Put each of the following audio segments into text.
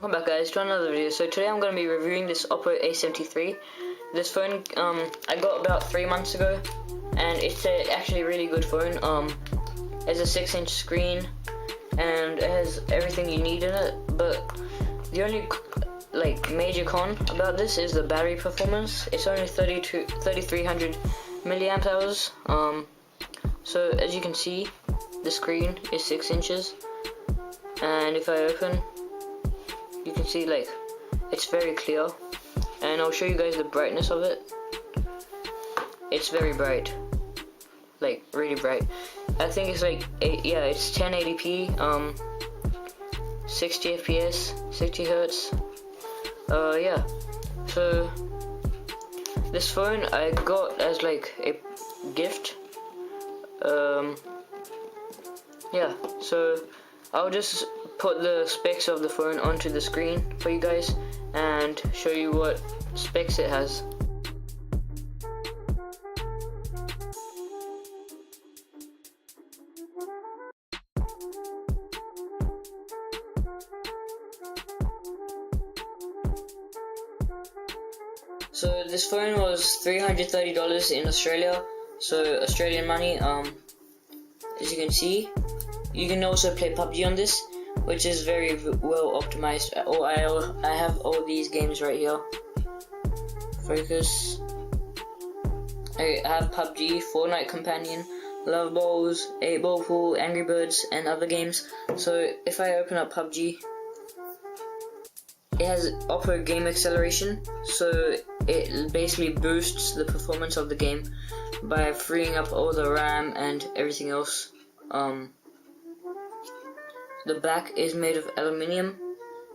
Welcome back guys to another video. So today I'm going to be reviewing this Oppo A73. This phone I got about 3 months ago, and it's actually a really good phone. It has a 6-inch screen and it has everything you need in it, but the only major con about this is the battery performance. It's only 3300 milliamp hours. So as you can see, the screen is 6 inches, and if I open, you can see it's very clear, and I'll show you guys the brightness of it. It's very bright, really bright. I think it's it's 1080p, 60 fps, 60 hertz. Yeah. So this phone I got as a gift. Yeah. So I'll just put the specs of the phone onto the screen for you guys and show you what specs it has. So this phone was $330 in Australia, so Australian money. As you can see, you can also play PUBG on this, which is very well optimized. I have all these games right here. Focus. I have PUBG, Fortnite Companion, Love Balls, 8-Ball Pool, Angry Birds, and other games. So if I open up PUBG, it has Oppo Game Acceleration, so it basically boosts the performance of the game by freeing up all the RAM and everything else. The back is made of aluminium,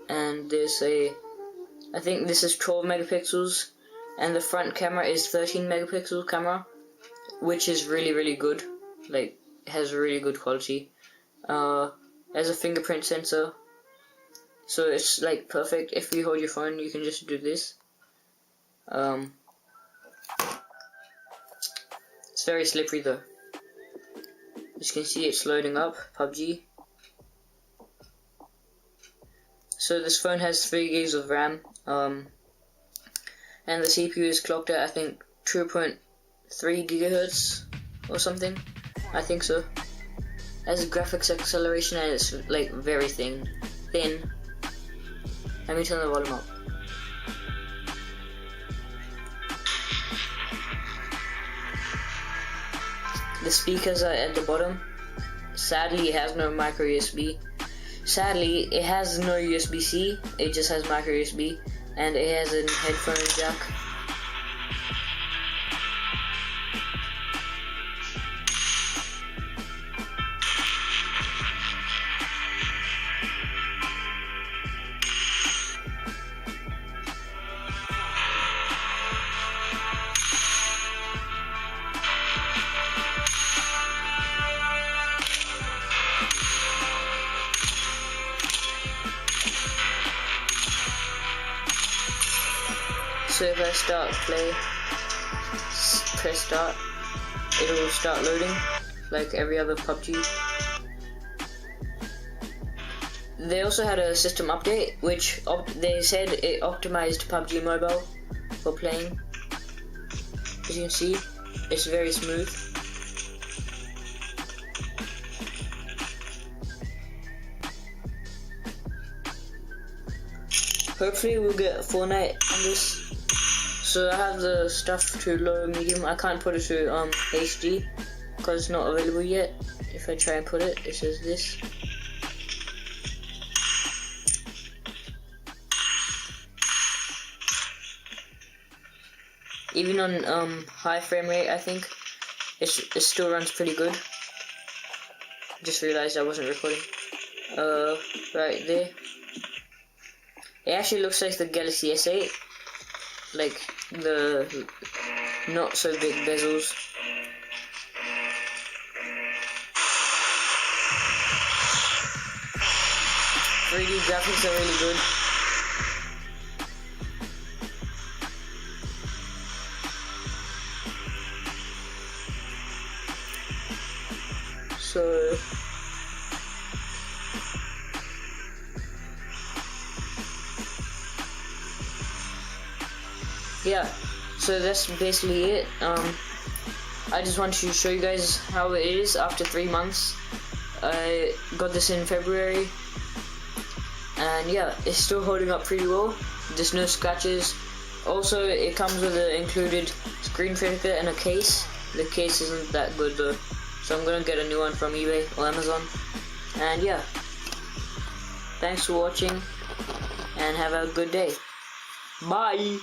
and there's I think this is 12 megapixels, and the front camera is 13 megapixel camera, which is really good. It has really good quality. Has a fingerprint sensor, so it's perfect. If you hold your phone, you can just do this. It's very slippery though. As you can see, it's loading up PUBG. So this phone has 3 gigs of RAM, and the CPU is clocked at I think 2.3 gigahertz or something. I think so. It has graphics acceleration, and it's very thin. Let me turn the volume up. The speakers are at the bottom. Sadly, it has no micro USB. Sadly, it has no USB-C, it just has micro USB, and it has a headphone jack. So if I start play, press start, it will start loading like every other PUBG. They also had a system update, which they said it optimized PUBG Mobile for playing. As you can see, it's very smooth. Hopefully we'll get Fortnite on this. So I have the stuff to low, medium. I can't put it to HD because it's not available yet. If I try and put it, it says this. Even on high frame rate, I think it still runs pretty good. Just realized I wasn't recording. Right there. It actually looks like the Galaxy S8. The not so big bezels. '3D graphics are really good. So yeah, so that's basically it. I just wanted to show you guys how it is after 3 months. I got this in February, and yeah, it's still holding up pretty well. There's no scratches. Also, it comes with an included screen protector and a case. The case isn't that good though, so I'm gonna get a new one from eBay or Amazon. And yeah, thanks for watching, and have a good day. Bye!